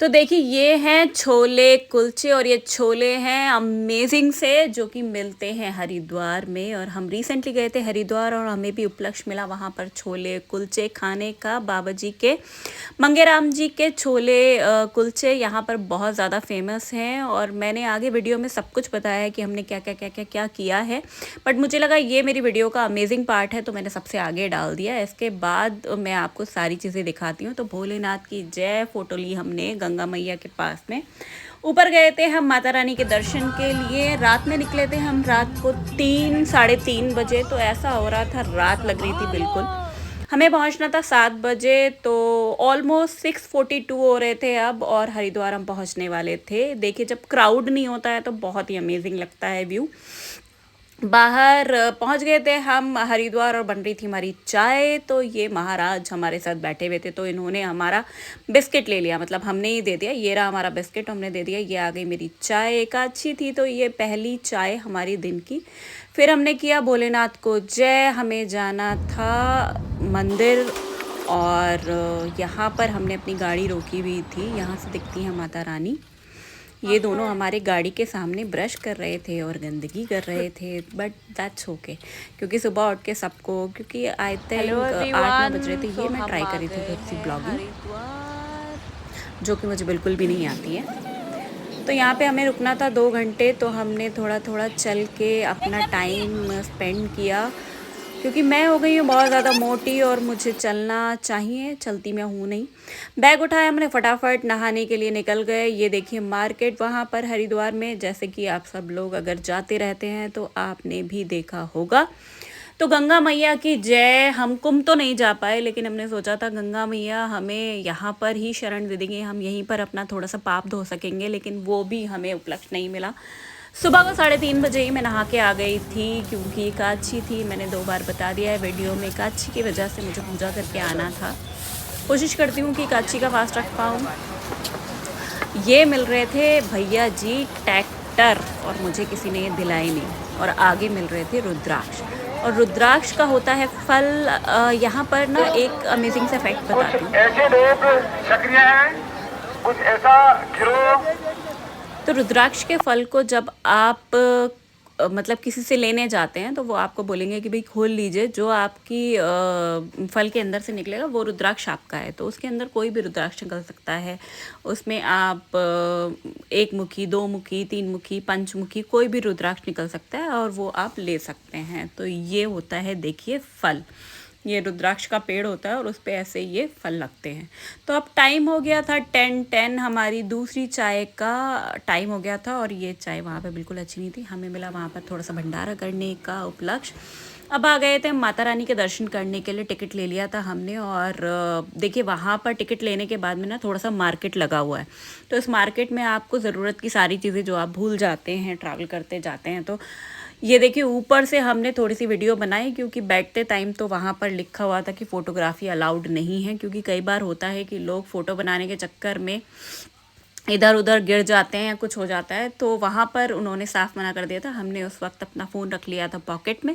तो देखिए ये हैं छोले कुलचे और ये छोले हैं अमेजिंग से जो कि मिलते हैं हरिद्वार में। और हम रिसेंटली गए थे हरिद्वार और हमें भी उपलक्ष्य मिला वहाँ पर छोले कुलचे खाने का। बाबा जी के मंगेराम जी के छोले कुलचे यहाँ पर बहुत ज़्यादा फेमस हैं। और मैंने आगे वीडियो में सब कुछ बताया है कि हमने क्या क्या क्या क्या क्या किया है, बट मुझे लगा ये मेरी वीडियो का अमेजिंग पार्ट है तो मैंने सबसे आगे डाल दिया। इसके बाद मैं आपको सारी चीज़ें दिखाती हूँ। तो भोलेनाथ की जय फोटो ली हमने गंगा मैया के पास में। ऊपर गए थे हम माता रानी के दर्शन के लिए। रात में निकले थे हम, रात को 3-3:30 बजे। तो ऐसा हो रहा था रात लग रही थी बिल्कुल। हमें पहुंचना था 7 बजे, तो ऑलमोस्ट 6:42 हो रहे थे अब, और हरिद्वार हम पहुंचने वाले थे। देखिए जब क्राउड नहीं होता है तो बहुत ही अमेजिंग लगता है व्यू। बाहर पहुंच गए थे हम हरिद्वार और बन रही थी हमारी चाय। तो ये महाराज हमारे साथ बैठे हुए थे तो इन्होंने हमारा बिस्किट ले लिया, मतलब हमने ही दे दिया। ये रहा हमारा बिस्किट, हमने दे दिया। ये आ गई मेरी चाय, एक अच्छी थी। तो ये पहली चाय हमारी दिन की। फिर हमने किया भोलेनाथ को जय। हमें जाना था मंदिर और यहाँ पर हमने अपनी गाड़ी रोकी हुई थी। यहाँ से दिखती है माता रानी। ये दोनों हमारे गाड़ी के सामने ब्रश कर रहे थे और गंदगी कर रहे थे, बट दैट्स ओके, क्योंकि सुबह उठ के सबको, क्योंकि आई थिंक 8-9 बज रहे थे। ये मैं ट्राई कर रही थी थोड़ी सी ब्लॉगिंग, जो कि मुझे बिल्कुल भी नहीं आती है। तो यहाँ पे हमें रुकना था 2 घंटे, तो हमने थोड़ा थोड़ा चल के अपना टाइम स्पेंड किया, क्योंकि मैं हो गई हूँ बहुत ज़्यादा मोटी और मुझे चलना चाहिए, चलती मैं हूँ नहीं। बैग उठाया हमने, फटाफट नहाने के लिए निकल गए। ये देखिए मार्केट वहाँ पर हरिद्वार में, जैसे कि आप सब लोग अगर जाते रहते हैं तो आपने भी देखा होगा। तो गंगा मैया की जय। हम कुंभ तो नहीं जा पाए, लेकिन हमने सोचा था गंगा मैया हमें यहाँ पर ही शरण दे देंगे, हम यहीं पर अपना थोड़ा सा पाप धो सकेंगे, लेकिन वो भी हमें उपलक्ष्य नहीं मिला। सुबह को 3:30 बजे ही मैं नहा के आ गई थी, क्योंकि एकादशी थी। मैंने 2 बार बता दिया है वीडियो में, एकादशी की वजह से मुझे पूजा करके आना था। कोशिश करती हूँ कि एकादशी का फास्ट रख पाऊँ। ये मिल रहे थे भैया जी ट्रैक्टर, और मुझे किसी ने दिलाई नहीं। और आगे मिल रहे थे रुद्राक्ष, और रुद्राक्ष का होता है फल। यहाँ पर ना एक अमेजिंग सा फैक्ट बताती हूँ। ऐसे लोग सक्रिय हैं, कुछ ऐसा गिरोह। तो रुद्राक्ष के फल को जब आप मतलब किसी से लेने जाते हैं तो वो आपको बोलेंगे कि भाई खोल लीजिए, जो आपकी फल के अंदर से निकलेगा वो रुद्राक्ष आपका है। तो उसके अंदर कोई भी रुद्राक्ष निकल सकता है। उसमें आप 1 मुखी, 2 मुखी, 3 मुखी, पंचमुखी, कोई भी रुद्राक्ष निकल सकता है और वो आप ले सकते हैं। तो ये होता है देखिए फल, ये रुद्राक्ष का पेड़ होता है और उस पे ऐसे ये फल लगते हैं। तो अब टाइम हो गया था 10:10, हमारी दूसरी चाय का टाइम हो गया था। और ये चाय वहाँ पे बिल्कुल अच्छी नहीं थी। हमें मिला वहाँ पर थोड़ा सा भंडारा करने का उपलक्ष्य। अब आ गए थे माता रानी के दर्शन करने के लिए। टिकट ले लिया था हमने, और देखिए वहाँ पर टिकट लेने के बाद में ना थोड़ा सा मार्केट लगा हुआ है। तो इस मार्केट में आपको ज़रूरत की सारी चीज़ें जो आप भूल जाते हैं ट्रैवल करते जाते हैं। तो ये देखिए ऊपर से हमने थोड़ी सी वीडियो बनाई, क्योंकि बैठते टाइम तो वहाँ पर लिखा हुआ था कि फ़ोटोग्राफी अलाउड नहीं है। क्योंकि कई बार होता है कि लोग फ़ोटो बनाने के चक्कर में इधर उधर गिर जाते हैं या कुछ हो जाता है, तो वहाँ पर उन्होंने साफ मना कर दिया था। हमने उस वक्त अपना फ़ोन रख लिया था पॉकेट में।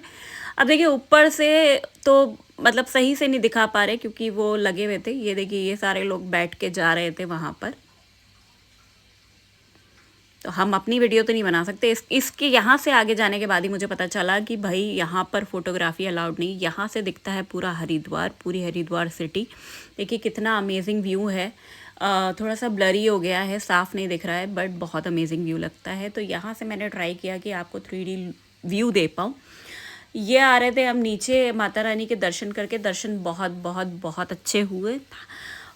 अब देखिए ऊपर से तो मतलब सही से नहीं दिखा पा रहे, क्योंकि वो लगे हुए थे। ये देखिए ये सारे लोग बैठ के जा रहे थे वहाँ पर, तो हम अपनी वीडियो तो नहीं बना सकते। इसके यहाँ से आगे जाने के बाद ही मुझे पता चला कि भाई यहाँ पर फोटोग्राफी अलाउड नहीं। यहाँ से दिखता है पूरा हरिद्वार, पूरी हरिद्वार सिटी। देखिए कितना अमेजिंग व्यू है। थोड़ा सा ब्लरी हो गया है, साफ़ नहीं दिख रहा है, बट बहुत अमेजिंग व्यू लगता है। तो यहाँ से मैंने ट्राई किया कि आपको 3D व्यू दे पाऊँ। ये आ रहे थे हम नीचे माता रानी के दर्शन करके। दर्शन बहुत बहुत बहुत अच्छे हुए।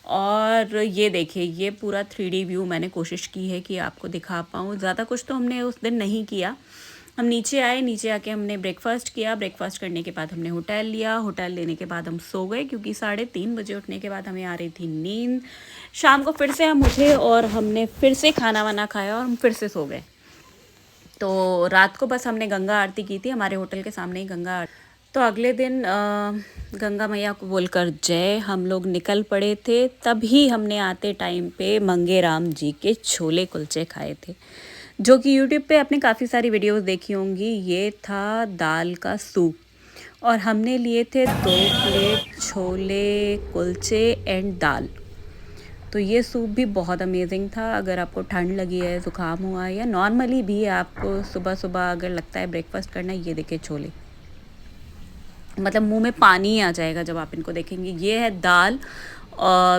और ये देखिए ये पूरा 3D व्यू मैंने कोशिश की है कि आपको दिखा पाऊँ। ज़्यादा कुछ तो हमने उस दिन नहीं किया। हम नीचे आए, नीचे आके हमने ब्रेकफास्ट किया। ब्रेकफास्ट करने के बाद हमने होटल लिया। होटल लेने के बाद हम सो गए, क्योंकि 3:30 बजे उठने के बाद हमें आ रही थी नींद। शाम को फिर से हम उठे और हमने फिर से खाना वाना खाया और हम फिर से सो गए। तो रात को बस हमने गंगा आरती की थी, हमारे होटल के सामने ही गंगा आरती। तो अगले दिन गंगा मैया को बोलकर जय हम लोग निकल पड़े थे। तभी हमने आते टाइम पे मंगेराम जी के छोले कुलचे खाए थे, जो कि यूट्यूब पे आपने काफ़ी सारी वीडियोस देखी होंगी। ये था दाल का सूप, और हमने लिए थे 2 प्लेट छोले कुलचे एंड दाल। तो ये सूप भी बहुत अमेजिंग था। अगर आपको ठंड लगी है, ज़ुकाम हुआ है या नॉर्मली भी आपको सुबह सुबह अगर लगता है ब्रेकफास्ट करना, ये देखिए छोले, मतलब मुंह में पानी ही आ जाएगा जब आप इनको देखेंगे। ये है दाल,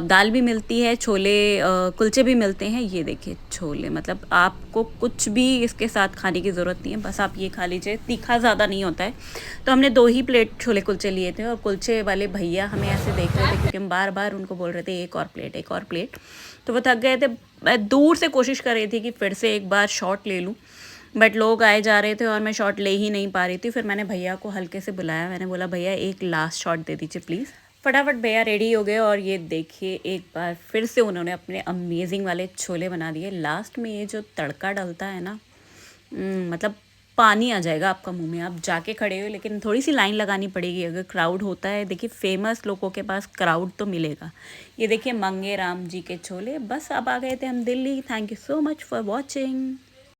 दाल भी मिलती है, छोले कुलचे भी मिलते हैं। ये देखिए छोले, मतलब आपको कुछ भी इसके साथ खाने की ज़रूरत नहीं है, बस आप ये खा लीजिए। तीखा ज़्यादा नहीं होता है। तो हमने 2 ही प्लेट छोले कुलचे लिए थे और कुलचे वाले भैया हमें ऐसे देख रहे थे क्योंकि हम बार बार उनको बोल रहे थे एक और प्लेट, एक और प्लेट। तो वो थक गए थे। मैं दूर से कोशिश कर रही थी कि फिर से एक बार शॉट ले लूँ, बट लोग आए जा रहे थे और मैं शॉट ले ही नहीं पा रही थी। फिर मैंने भैया को हल्के से बुलाया, मैंने बोला भैया एक लास्ट शॉट दे दीजिए प्लीज़। फटाफट भैया रेडी हो गए और ये देखिए एक बार फिर से उन्होंने अपने अमेजिंग वाले छोले बना दिए। लास्ट में ये जो तड़का डलता है ना, मतलब पानी आ जाएगा आपका मुंह में। आप जाके खड़े हो, लेकिन थोड़ी सी लाइन लगानी पड़ेगी अगर क्राउड होता है। देखिए फेमस लोगों के पास क्राउड तो मिलेगा। ये देखिए मंगे राम जी के छोले। बस अब आ गए थे हम Delhi. Thank you so much for watching.